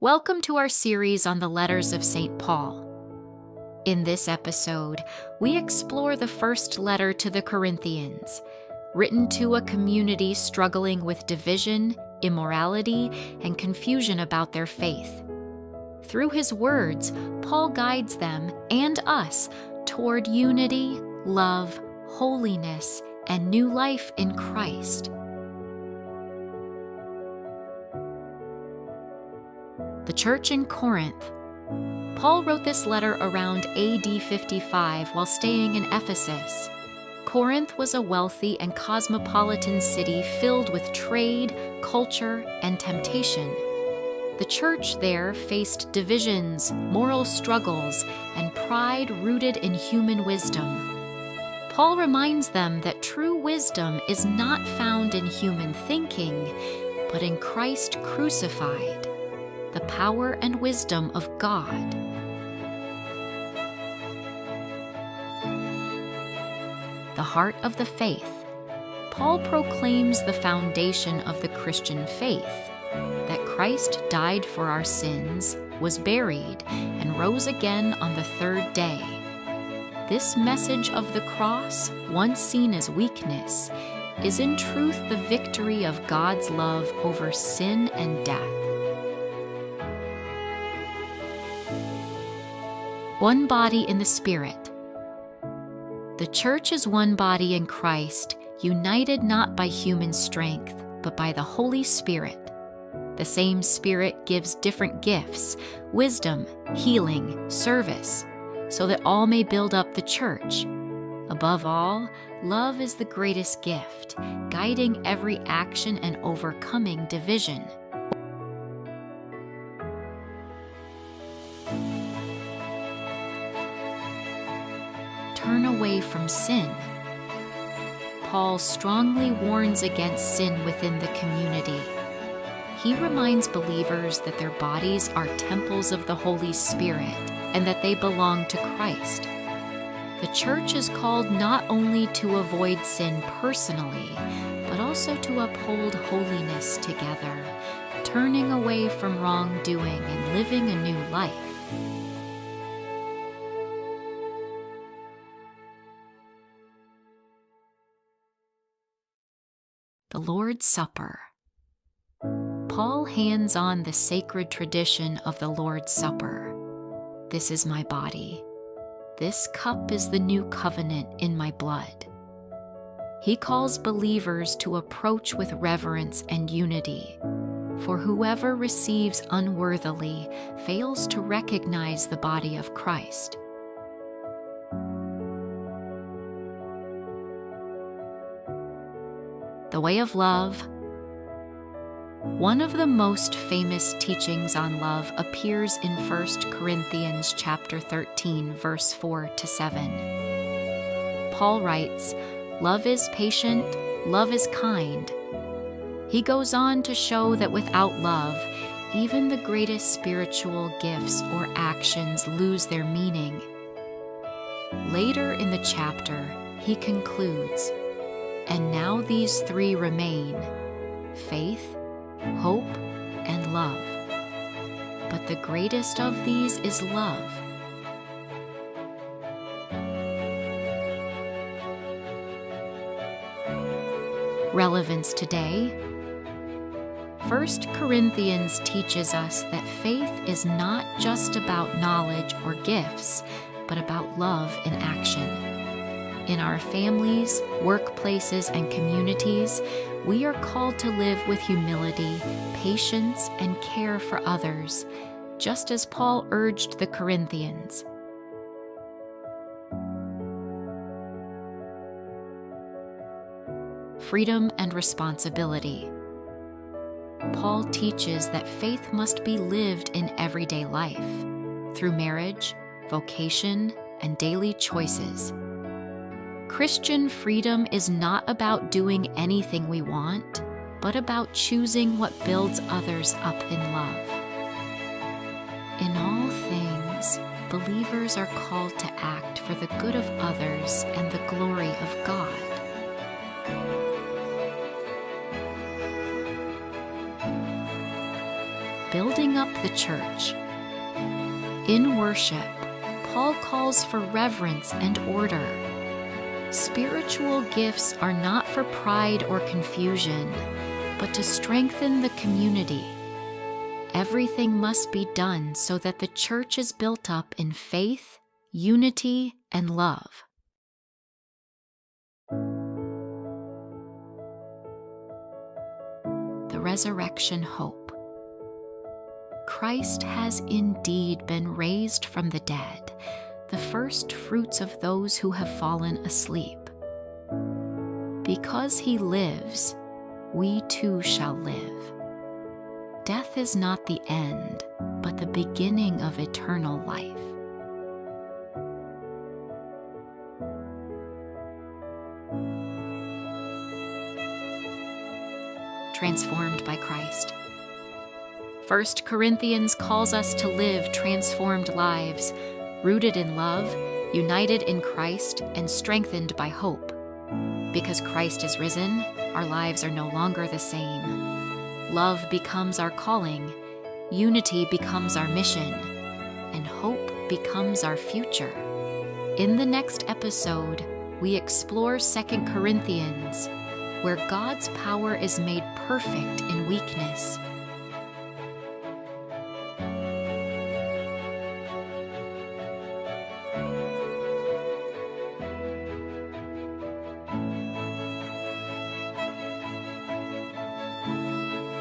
Welcome to our series on the letters of St. Paul. In this episode, we explore the first letter to the Corinthians, written to a community struggling with division, immorality, and confusion about their faith. Through his words, Paul guides them and us toward unity, love, holiness, and new life in Christ. The church in Corinth. Paul wrote this letter around AD 55 while staying in Ephesus. Corinth was a wealthy and cosmopolitan city filled with trade, culture, and temptation. The church there faced divisions, moral struggles, and pride rooted in human wisdom. Paul reminds them that true wisdom is not found in human thinking, but in Christ crucified, the power and wisdom of God. The heart of the faith. Paul proclaims the foundation of the Christian faith, that Christ died for our sins, was buried, and rose again on the third day. This message of the cross, once seen as weakness, is in truth the victory of God's love over sin and death. One body in the Spirit. The church is one body in Christ, united not by human strength, but by the Holy Spirit. The same Spirit gives different gifts, wisdom, healing, service, so that all may build up the church. Above all, love is the greatest gift, guiding every action and overcoming division. Turn away from sin. Paul strongly warns against sin within the community. He reminds believers that their bodies are temples of the Holy Spirit and that they belong to Christ. The church is called not only to avoid sin personally, but also to uphold holiness together, turning away from wrongdoing and living a new life. The Lord's Supper. Paul hands on the sacred tradition of the Lord's Supper. This is my body. This cup is the new covenant in my blood. He calls believers to approach with reverence and unity, for whoever receives unworthily fails to recognize the body of Christ. The way of love. One of the most famous teachings on love appears in 1 Corinthians chapter 13, verse 4-7. Paul writes, "Love is patient, love is kind." He goes on to show that without love, even the greatest spiritual gifts or actions lose their meaning. Later in the chapter, he concludes, "And now these three remain, faith, hope, and love. But the greatest of these is love." Relevance today. 1 Corinthians teaches us that faith is not just about knowledge or gifts, but about love in action. In our families, workplaces, and communities, we are called to live with humility, patience, and care for others, just as Paul urged the Corinthians. Freedom and responsibility. Paul teaches that faith must be lived in everyday life, through marriage, vocation, and daily choices. Christian freedom is not about doing anything we want, but about choosing what builds others up in love. In all things, believers are called to act for the good of others and the glory of God. building up up the church. In worship, Paul calls for reverence and order. Spiritual gifts are not for pride or confusion, but to strengthen the community. Everything must be done so that the church is built up in faith, unity, and love. The resurrection hope. Christ has indeed been raised from the dead, the first fruits of those who have fallen asleep. Because he lives, we too shall live. Death is not the end, but the beginning of eternal life. Transformed by Christ. 1 Corinthians calls us to live transformed lives, rooted in love, united in Christ, and strengthened by hope. Because Christ is risen, our lives are no longer the same. Love becomes our calling, unity becomes our mission, and hope becomes our future. In the next episode, we explore 2 Corinthians, where God's power is made perfect in weakness,